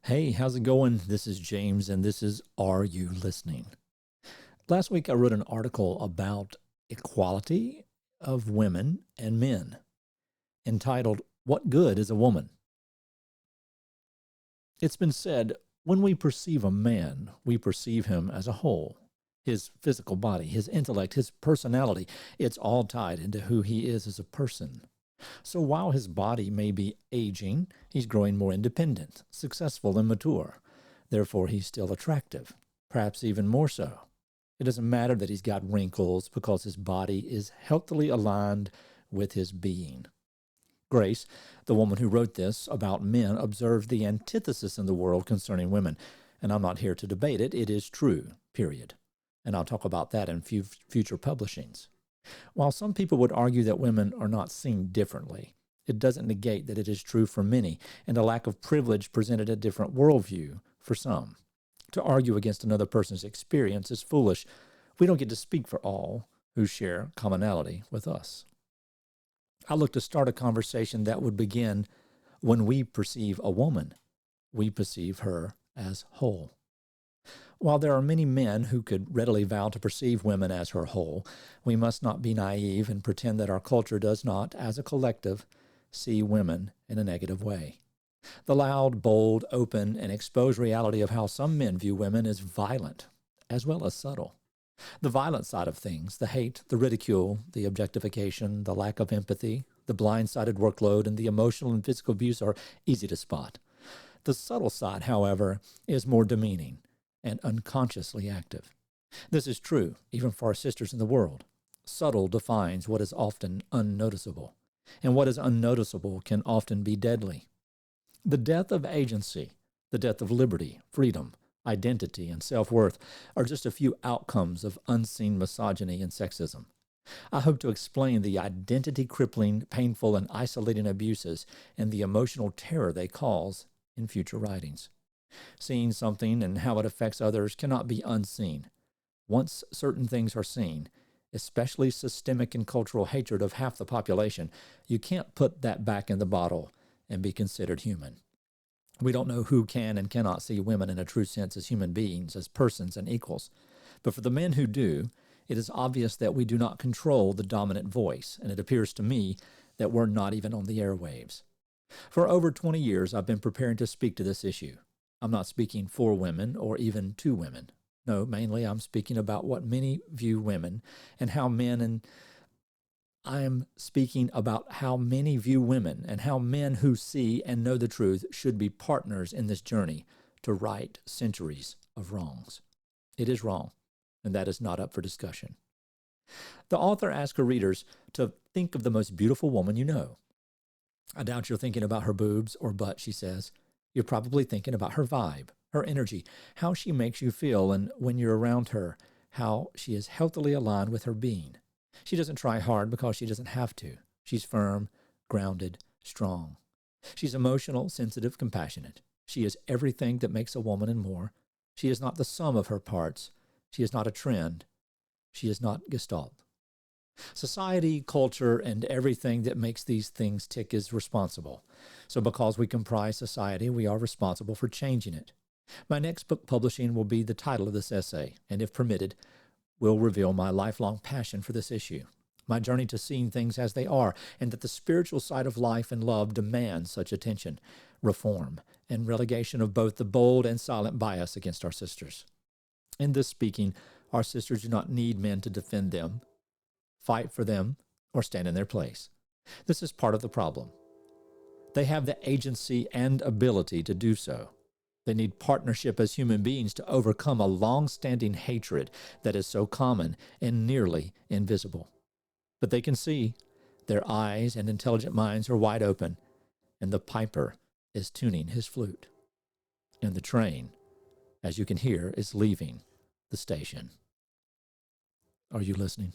Hey, how's it going? This is James, and this is Are You Listening? Last week, I wrote an article about equality of women and men entitled, What Good is a Woman? It's been said, when we perceive a man, we perceive him as a whole. His physical body, his intellect, his personality, it's all tied into who he is as a person. So while his body may be aging, he's growing more independent, successful, and mature. Therefore, he's still attractive, perhaps even more so. It doesn't matter that he's got wrinkles because his body is healthily aligned with his being. Grace, the woman who wrote this about men, observed the antithesis in the world concerning women. And I'm not here to debate it. It is true, period. And I'll talk about that in future publishings. While some people would argue that women are not seen differently, it doesn't negate that it is true for many, and a lack of privilege presented a different worldview for some. To argue against another person's experience is foolish. We don't get to speak for all who share commonality with us. I look to start a conversation that would begin when we perceive a woman, we perceive her as whole. While there are many men who could readily vow to perceive women as her whole, we must not be naive and pretend that our culture does not, as a collective, see women in a negative way. The loud, bold, open, and exposed reality of how some men view women is violent, as well as subtle. The violent side of things, the hate, the ridicule, the objectification, the lack of empathy, the blindsided workload, and the emotional and physical abuse are easy to spot. The subtle side, however, is more demeaning and unconsciously active. This is true even for our sisters in the world. Subtle defines what is often unnoticeable, and what is unnoticeable can often be deadly. The death of agency, the death of liberty, freedom, identity, and self-worth are just a few outcomes of unseen misogyny and sexism. I hope to explain the identity-crippling, painful, and isolating abuses and the emotional terror they cause in future writings. Seeing something and how it affects others cannot be unseen. Once certain things are seen, especially systemic and cultural hatred of half the population, you can't put that back in the bottle and be considered human. We don't know who can and cannot see women in a true sense as human beings, as persons and equals. But for the men who do, it is obvious that we do not control the dominant voice, and it appears to me that we're not even on the airwaves. For over 20 years, I've been preparing to speak to this issue. I'm not speaking for women or even to women. No, mainly I'm speaking about what many view women and how men and I am speaking about how many view women and how men who see and know the truth should be partners in this journey to right centuries of wrongs. It is wrong, and that is not up for discussion. The author asks her readers to think of the most beautiful woman you know. I doubt you're thinking about her boobs or butt, she says. You're probably thinking about her vibe, her energy, how she makes you feel, and when you're around her, how she is healthily aligned with her being. She doesn't try hard because she doesn't have to. She's firm, grounded, strong. She's emotional, sensitive, compassionate. She is everything that makes a woman and more. She is not the sum of her parts. She is not a trend. She is not Gestalt. Society, culture, and everything that makes these things tick is responsible. So because we comprise society, we are responsible for changing it. My next book publishing will be the title of this essay, and if permitted, will reveal my lifelong passion for this issue, my journey to seeing things as they are, and that the spiritual side of life and love demands such attention, reform, and relegation of both the bold and silent bias against our sisters. In this speaking, our sisters do not need men to defend them, fight for them, or stand in their place. This is part of the problem. They have the agency and ability to do so. They need partnership as human beings to overcome a long-standing hatred that is so common and nearly invisible. But they can see. Their eyes and intelligent minds are wide open, and the piper is tuning his flute. And the train, as you can hear, is leaving the station. Are you listening?